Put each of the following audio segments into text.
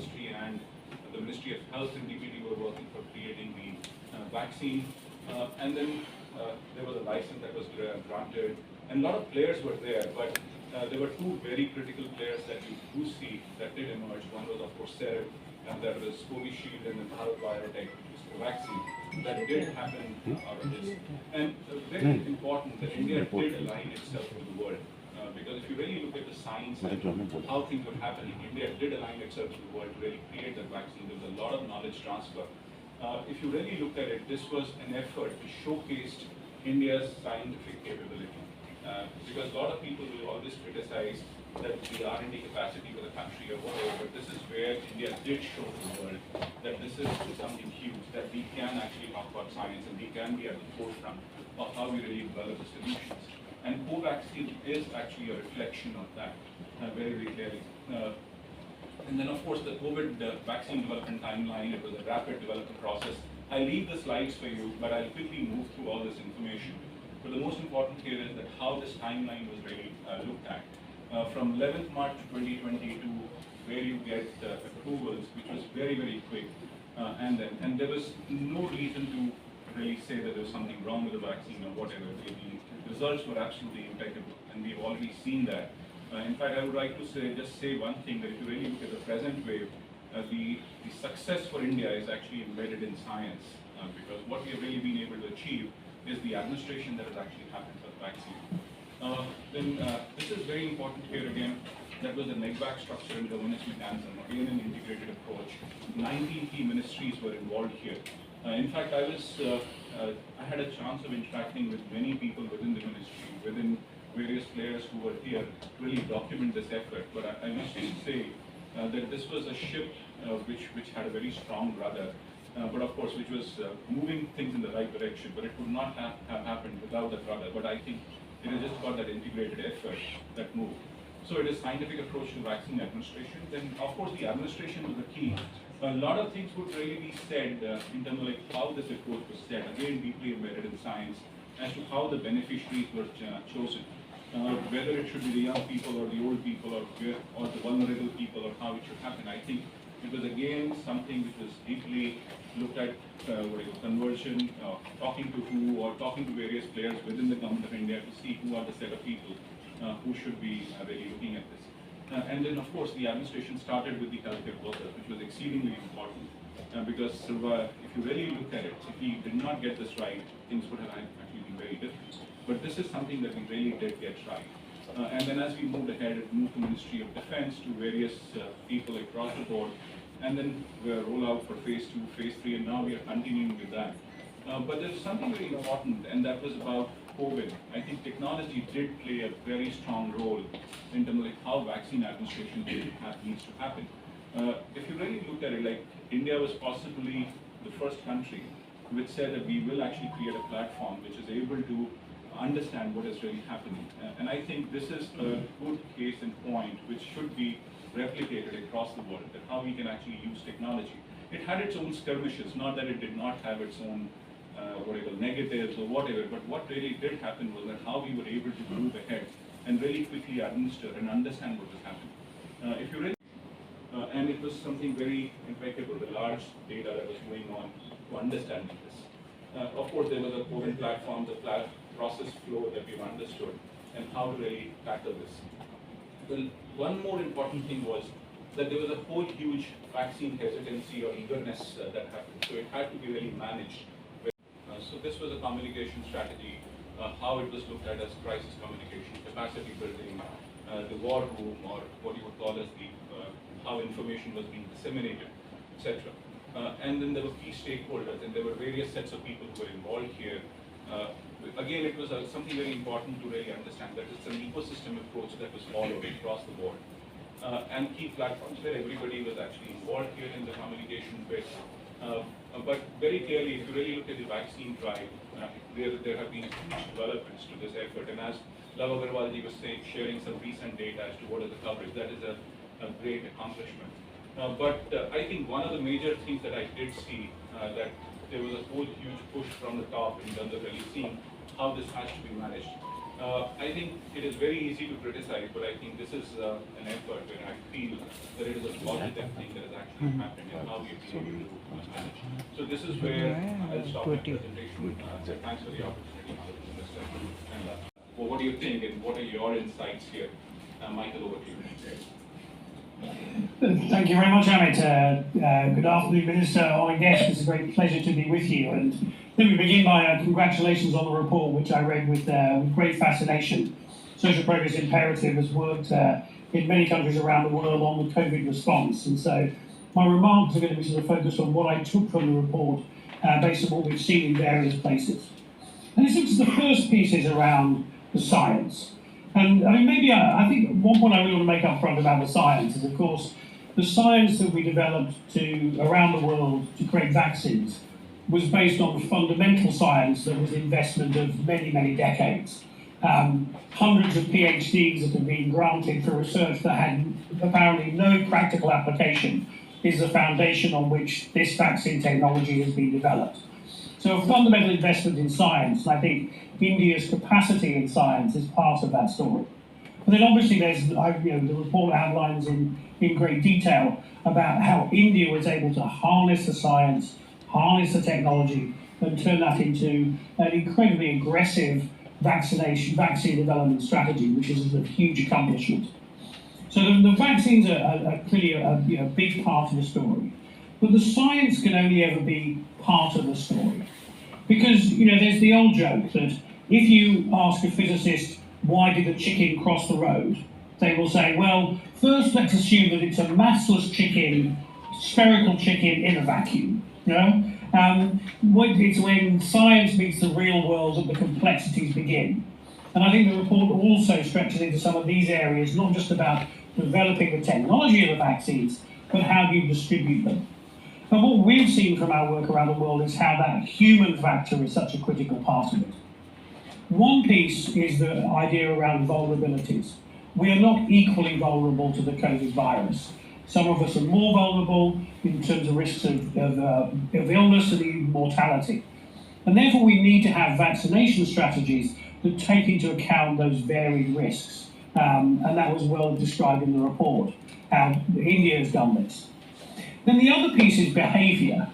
Ministry and the Ministry of Health and DPT were working for creating the vaccine. And then there was a license that was granted, and a lot of players were there, but there were two very critical players that you do see that did emerge. One was, of course, Serum, and that was Covishield, and then Bharat Biotech, which was the vaccine. That did happen out of this. And very important that India did align itself with the world. Because if you really look at the science and how things were happening, India did align itself with the world to really create that vaccine. There was a lot of knowledge transfer. If you really looked at it, this was an effort to showcase India's scientific capability. Because a lot of people will always criticize that the R&D capacity for the country or whatever, but this is where India did show to the world that this is something huge, that we can actually talk about science and we can be at the forefront of how we really develop the solutions. And co-vaccine is actually a reflection of that very, very clearly. And then, of course, the COVID vaccine development timeline, it was a rapid development process. I'll leave the slides for you, but I'll quickly move through all this information. But the most important here is that how this timeline was really looked at. From 11th March 2022, where you get approvals, which was very, very quick. And there was no reason to really say that there was something wrong with the vaccine or whatever. The results were absolutely impeccable, and we've already seen that. In fact, I would like to say one thing, that if you really look at the present wave, the success for India is actually embedded in science, because what we have really been able to achieve is the administration that has actually happened for the vaccine. This is very important here again. That was a NEGVAC structure and governance mechanism, again an integrated approach. 19 key ministries were involved here. In fact, I had a chance of interacting with many people within the ministry, within various players who were here to really document this effort. But I must say that this was a ship which had a very strong rudder, but of course which was moving things in the right direction, but it would not have happened without that rudder. But I think it is just about that integrated effort that moved. So it is scientific approach to vaccine administration. Then of course the administration was the key. A lot of things would really be said in terms of like how this approach was set, again deeply embedded in science, as to how the beneficiaries were chosen. Whether it should be the young people or the old people or the vulnerable people, or how it should happen. I think it was again something which was deeply looked at, conversion, talking to who, or talking to various players within the government of India to see who are the set of people who should be really looking at this. And then of course the administration started with the healthcare workers, which was exceedingly important, because if you really look at it, if we did not get this right, things would have actually been very different. But this is something that we really did get right. And then as we moved ahead, it moved to Ministry of Defense, to various people across the board, and then we roll out for phase 2, phase 3, and now we are continuing with that. But there's something very important, and that was about COVID. I think technology did play a very strong role in terms of like how vaccine administration needs to happen. If you really look at it, like India was possibly the first country which said that we will actually create a platform which is able to understand what is really happening. And I think this is a good case in point which should be replicated across the world, that how we can actually use technology. It had its own skirmishes, not that it did not have its own negatives or whatever, but what really did happen was that how we were able to move ahead and really quickly administer and understand what was happening. If you really, and it was something very impeccable, the large data that was going on to understanding this. Of course, there was a COVID platform, the process flow that we've understood, and how to really tackle this. Well, one more important thing was that there was a whole huge vaccine hesitancy or eagerness that happened. So it had to be really managed. So this was a communication strategy, how it was looked at as crisis communication, capacity building, the war room, or what you would call as the how information was being disseminated, etc. And then there were key stakeholders, and there were various sets of people who were involved here. Again, it was something very important to really understand that it's an ecosystem approach that was followed across the board. And key platforms where everybody was actually involved here in the communication bit. But very clearly, if you really look at the vaccine drive, there have been huge developments to this effort. And as Love Agarwalji was sharing some recent data as to what is the coverage, that is a great accomplishment. But I think one of the major things that I did see, that there was a whole huge push from the top in terms of really seeing how this has to be managed. I think it is very easy to criticize, but I think this is an effort where I feel that it is a positive thing that has actually happened and how we've been able to manage. So this is where I'll stop my presentation. Thanks for the opportunity, Mr. And well, what do you think and what are your insights here? Michael, over to you. Thank you very much, Amit. Good afternoon, Minister Oil and Gas. It's a great pleasure to be with you. And let me begin by congratulations on the report, which I read with great fascination. Social Progress Imperative has worked in many countries around the world on the COVID response. And so my remarks are going to be sort of focused on what I took from the report based on what we've seen in various places. And it seems the first piece is around the science. And I mean, maybe I think one point I really want to make up front about the science is, of course, the science that we developed around the world to create vaccines was based on fundamental science that was the investment of many, many decades. Hundreds of PhDs that have been granted for research that had apparently no practical application is the foundation on which this vaccine technology has been developed. So a fundamental investment in science, and I think India's capacity in science is part of that story. And then obviously there's, the report outlines in great detail about how India was able to harness the science, harness the technology, and turn that into an incredibly aggressive vaccine development strategy, which is a huge accomplishment. So the vaccines are clearly a big part of the story. But the science can only ever be part of the story. Because, there's the old joke that if you ask a physicist, why did the chicken cross the road? They will say, well, first let's assume that it's a massless chicken, spherical chicken in a vacuum. It's when science meets the real world that the complexities begin. And I think the report also stretches into some of these areas, not just about developing the technology of the vaccines, but how you distribute them. And what we've seen from our work around the world is how that human factor is such a critical part of it. One piece is the idea around vulnerabilities. We are not equally vulnerable to the COVID virus. Some of us are more vulnerable in terms of risks of illness and even mortality. And therefore we need to have vaccination strategies that take into account those varied risks. And that was well described in the report, how India has done this. Then the other piece is behaviour.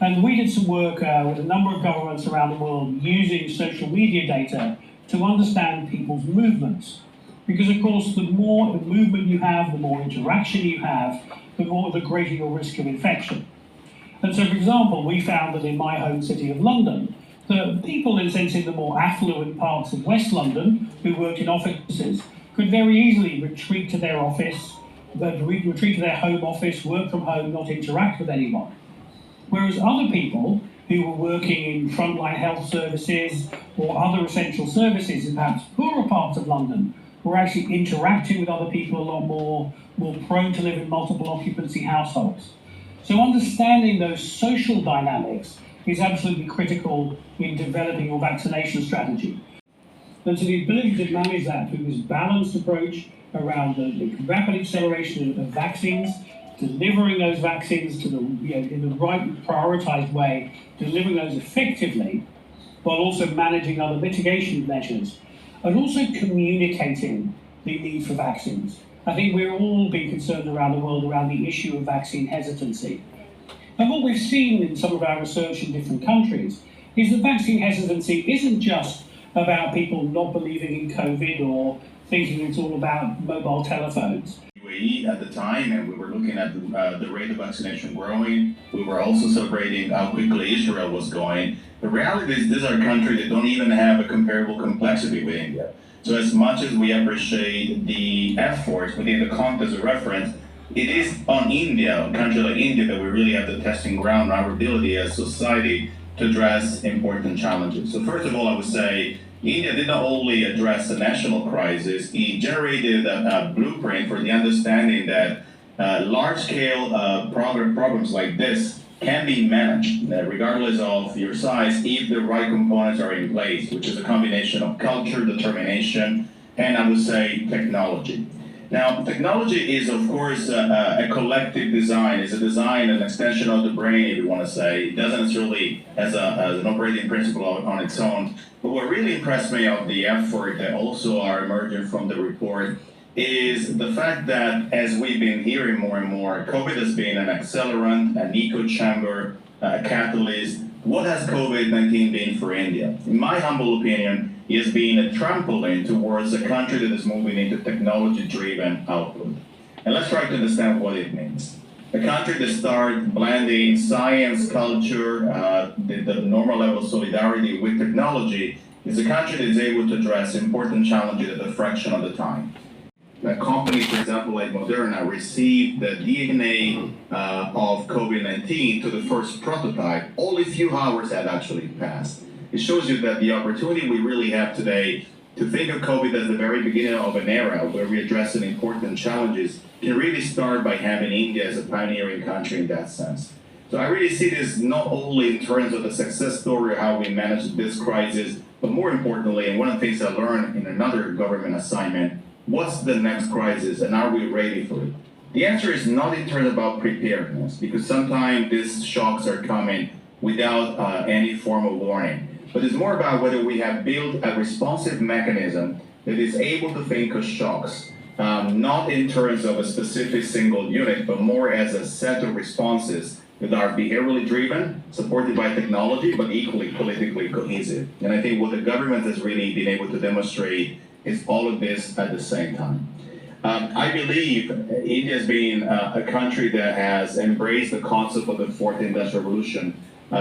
And we did some work with a number of governments around the world using social media data to understand people's movements. Because of course, the more movement you have, the more interaction you have, the greater your risk of infection. And so, for example, we found that in my home city of London, the people in the more affluent parts of West London who worked in offices could very easily retreat to their office, retreat to their home office, work from home, not interact with anyone. Whereas other people who were working in frontline health services or other essential services in perhaps poorer parts of London were actually interacting with other people a lot more prone to live in multiple occupancy households. So understanding those social dynamics is absolutely critical in developing your vaccination strategy. And so the ability to manage that through this balanced approach around the rapid acceleration of vaccines, delivering those vaccines to in the right prioritized way, delivering those effectively, while also managing other mitigation measures, and also communicating the need for vaccines. I think we're all being concerned around the world around the issue of vaccine hesitancy. And what we've seen in some of our research in different countries is that vaccine hesitancy isn't just about people not believing in COVID or thinking it's all about mobile telephones. UAE at the time, and we were looking at the rate of vaccination growing. We were also celebrating how quickly Israel was going. The reality is these are countries that don't even have a comparable complexity with India. So as much as we appreciate the efforts within the context of reference, it is on India, a country like India, that we really have the testing ground, our ability as society to address important challenges. So first of all, I would say India did not only address the national crisis, it generated a blueprint for the understanding that large-scale problems like this can be managed, regardless of your size, if the right components are in place, which is a combination of culture, determination, and I would say technology. Now, technology is, of course, a collective design. It's a design, an extension of the brain, if you want to say. It doesn't necessarily as an operating principle on its own. But what really impressed me of the effort that also are emerging from the report is the fact that, as we've been hearing more and more, COVID has been an accelerant, an echo chamber, a catalyst. What has COVID-19 been for India? In my humble opinion, it has been a trampoline towards a country that is moving into technology-driven output. And let's try to understand what it means. A country that starts blending science, culture, the normal level of solidarity with technology is a country that is able to address important challenges at a fraction of the time. A company, for example, like Moderna, received the DNA of COVID-19 to the first prototype. Only a few hours had actually passed. It shows you that the opportunity we really have today to think of COVID as the very beginning of an era where we address important challenges can really start by having India as a pioneering country in that sense. So I really see this not only in terms of the success story of how we managed this crisis, but more importantly, and one of the things I learned in another government assignment, what's the next crisis and are we ready for it? The answer is not in terms about preparedness, because sometimes these shocks are coming without any form of warning. But it's more about whether we have built a responsive mechanism that is able to think of shocks, not in terms of a specific single unit, but more as a set of responses that are behaviorally driven, supported by technology, but equally politically cohesive. And I think what the government has really been able to demonstrate is all of this at the same time. I believe India has been a country that has embraced the concept of the fourth industrial revolution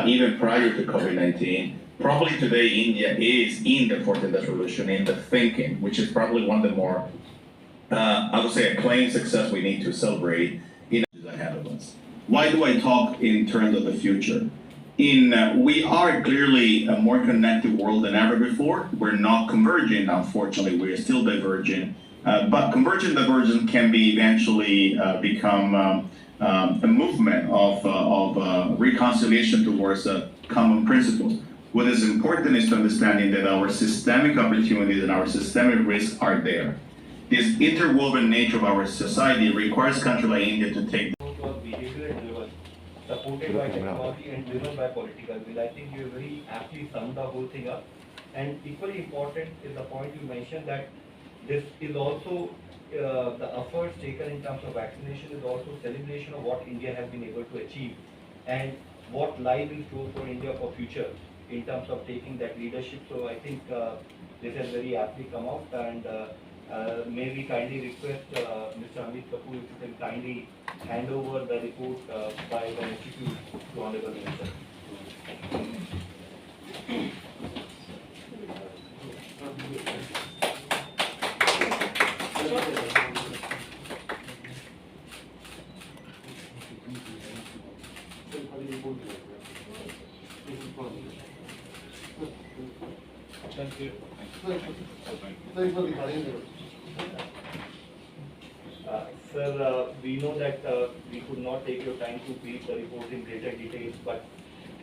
even prior to COVID-19. Probably today India is in the fourth industrial revolution in the thinking, which is probably one of the more, I would say, acclaimed success we need to celebrate in ahead of us. Why do I talk in terms of the future? We are clearly a more connected world than ever before. We're not converging, unfortunately, we're still diverging. But convergent divergence can be eventually become a movement of reconciliation towards common principles. What is important is to understanding that our systemic opportunities and our systemic risks are there. This interwoven nature of our society requires countries like India to take supported by technology and driven by political will. I think you very aptly summed the whole thing up. And equally important is the point you mentioned that this is also the efforts taken in terms of vaccination is also celebration of what India has been able to achieve and what lies in store for India for future in terms of taking that leadership. So I think this has very aptly come out, and may we kindly request Mr. Amit Kapoor if you can kindly hand over the report by the Institute to Honorable Minister. Thank you. Sir, we know that we could not take your time to read the report in greater details, but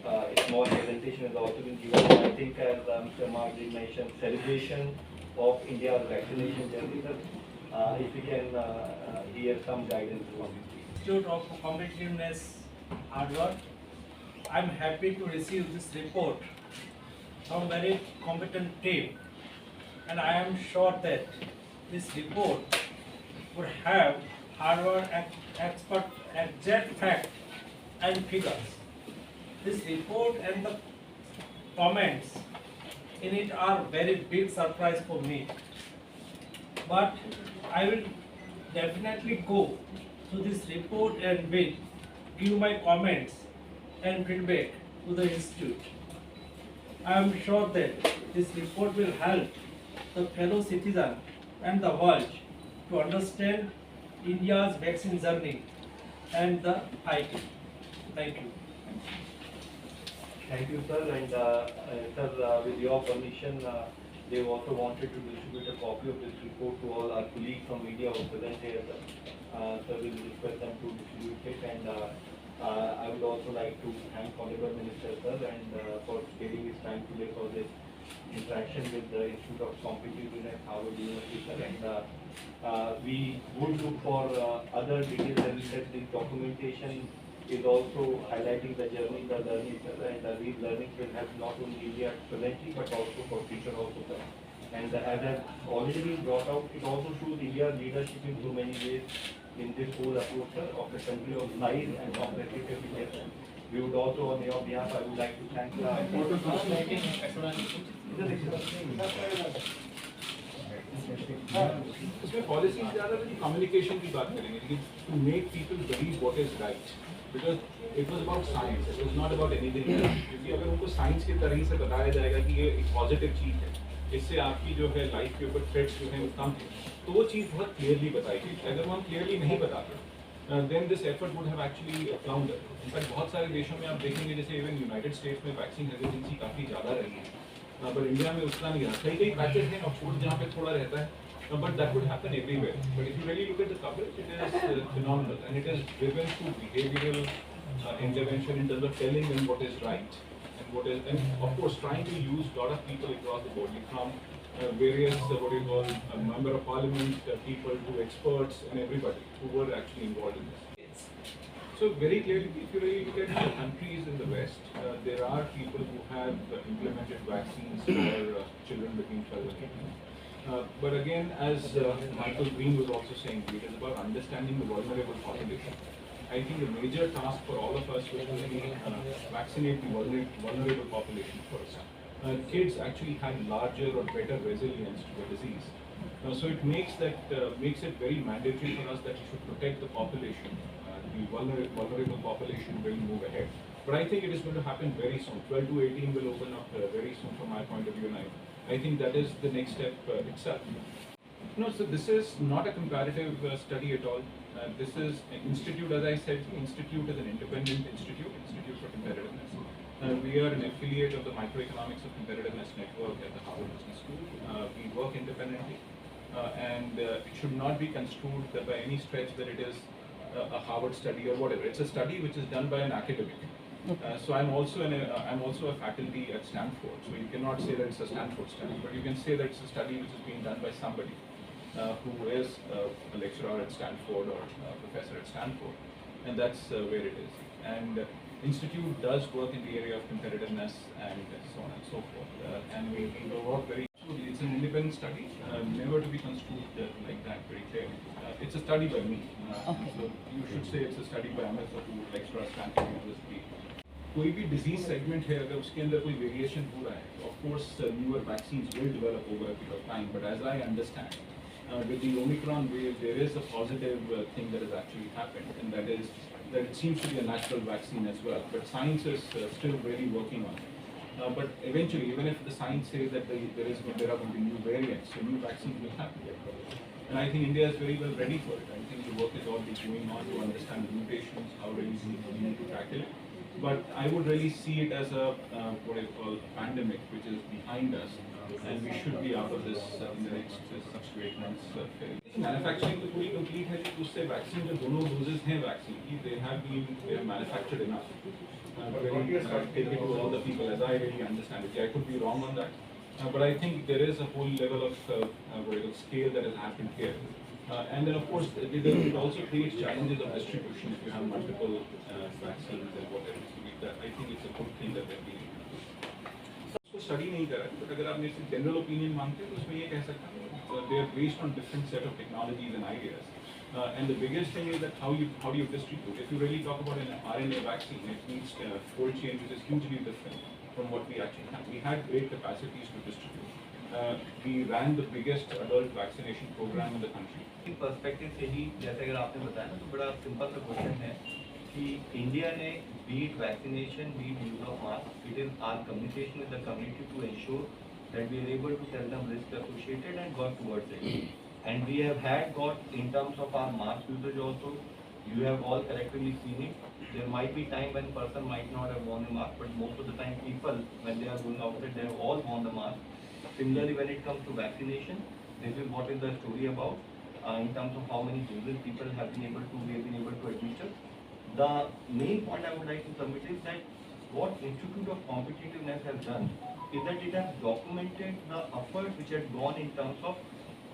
a small presentation has also been given. I think as Mr. Mark did mention, celebration of India's vaccination journey. If we can hear some guidance from you. Institute of Competitiveness, Harvard. I'm happy to receive this report from very competent team, and I am sure that this report would have Harvard expert exact fact and figures. This report and the comments in it are very big surprise for me, but I will definitely go to this report and will give my comments and feedback to the institute. I am sure that this report will help the fellow citizen and the world to understand India's vaccine journey and the fight. Thank you. Thank you, sir. And sir, with your permission, they also wanted to distribute a copy of this report to all our colleagues from media who present here. So we will request them to distribute it. And I would also like to thank Honorable Minister, sir, and for giving his time today for this interaction with the Institute of Competitiveness. Harvard University, sir, and we would look for other details, as we said, this documentation is also highlighting the journey, the learning, sir, and these learnings will help not only India presently but also for future also, sir. And as has already been brought out, it also shows India's leadership in so many ways in this whole approach, sir, of the country of size and competitiveness. We would also, on your behalf, I would like to thank इसमें policy ज़्यादा नहीं communication की बात करेंगे लेकिन to make people believe what is right because it was about science it was not about anything क्योंकि अगर उनको साइंस के तरह से बताया जाएगा कि ये एक पॉजिटिव चीज़ है इससे आपकी जो है लाइफ के ऊपर थ्रेट्स जो है वो कम है तो वो चीज़ बहुत क्लियरली बताएगी अगर वो हम क्लियरली नहीं बताते then this effort would have actually floundered. In fact, बहुत सारे देशों में आप देखेंगे जैसे इवन यूनाइटेड स्टेट्स में वैक्सीन हेजिटेंसी काफ़ी ज़्यादा रही है पर इंडिया में उतना नहीं रहा कई पैचेज हैं ऑक्सफोर्ड जहाँ पे थोड़ा रहता है but that would happen everywhere. But if you really look at the coverage, it is phenomenal and it is driven through behavioral intervention in terms of telling them what is right and what is, and of course trying to use a lot of people across the board, from various what you call member of parliament people to experts and everybody who were actually involved in this. So very clearly, if you really look at the countries in the West, there are people who have implemented vaccines for children between 12 and 18. But again, as Michael Green was also saying, it is about understanding the vulnerable population. I think the major task for all of us was to vaccinate the vulnerable population first. Kids actually had larger or better resilience to the disease. So it makes it very mandatory for us that we should protect the population. The vulnerable population will move ahead. But I think it is going to happen very soon. 12 to 18 will open up very soon from my point of view, and I think that is the next step itself. No, so this is not a comparative study at all. This is an institute, as I said, the institute is an independent institute for competitiveness. We are an affiliate of the Microeconomics of Competitiveness Network at the Harvard Business School. We work independently and it should not be construed that by any stretch that it is a Harvard study or whatever. It's a study which is done by an academic. So I'm also a faculty at Stanford. So you cannot say that it's a Stanford study, but you can say that it's a study which is being done by somebody who is a lecturer at Stanford or a professor at Stanford, and that's where it is. And institute does work in the area of competitiveness and so on and so forth. And we work very. It's an independent study, never to be construed like that very clearly. It's a study by me. So you should say it's a study by Amit, who lecturer at Stanford University. कोई भी disease segment है अगर उसके अंदर कोई variation हो रहा है, of course newer vaccines will develop over a period of time. But as I understand, with the Omicron wave, there is a positive thing that has actually happened, and that is that it seems to be a natural vaccine as well. But science is still really working on it. But eventually, even if the science says that there are going to be new variants, so new vaccines will happen. And I think India is very well ready for it. I think the work is already going on to understand the mutations, how really we need to tackle it. But I would really see it as a what I call pandemic, which is behind us, and we should be out of this in the next 6 to 8 months. Manufacturing तो पूरी complete है, उससे vaccine जो दोनों doses हैं vaccine की, they have manufactured enough. Take it to all the people, as I really understand it. I could be wrong on that, but I think there is a whole level of scale that has happened here. And then of course it also creates challenges of distribution if you have multiple vaccines and whatever. So I think it's a good thing that they're doing. उसको study नहीं करा, but अगर आप मेरे से general opinion मांगते हैं तो उसमें ये कह सकता हूँ they are based on different set of technologies and ideas. And the biggest thing is that how do you distribute? If you really talk about an RNA vaccine, it needs cold chain, which is hugely different from what we actually have. We had great capacities to distribute. We ran the biggest adult vaccination program in the country. Perspective से ही जैसे अगर आपने बताया ना तो बड़ा simple सा question है कि इंडिया ने beat vaccination beat use of mask it is our communication with the community to ensure that we are able to tell them risk associated and got towards it and we have had got in terms of our mask usage also. You have all collectively seen it. There might be time when person might not have worn a mask, but most of the time people when they are going outside they have all worn the mask. Similarly, when it comes to vaccination, this is what is the story about in terms of how many doses we have been able to administer. The main point I would like to submit is that what Institute of Competitiveness has done is that it has documented the effort which has gone in terms of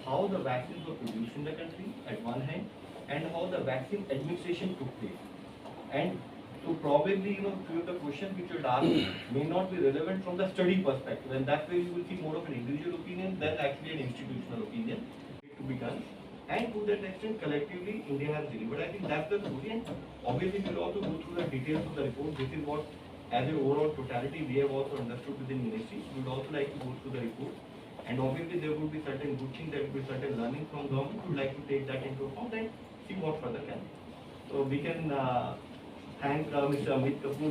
how the vaccines were produced in the country at one hand, and how the vaccine administration took place. And so probably, few of the questions which you ask may not be relevant from the study perspective, and that's where you will see more of an individual opinion than actually an institutional opinion to be done. And to that extent, collectively, India has delivered. I think that's the story. And obviously, we'll also go through the details of the report. This is what, as an overall totality, we have also understood within ministry. We would also like to go through the report. And obviously, there would be certain good things, there would be certain learning from government. We would like to take that into account and see what further can. So we can thank Mr. Amit Kapoor.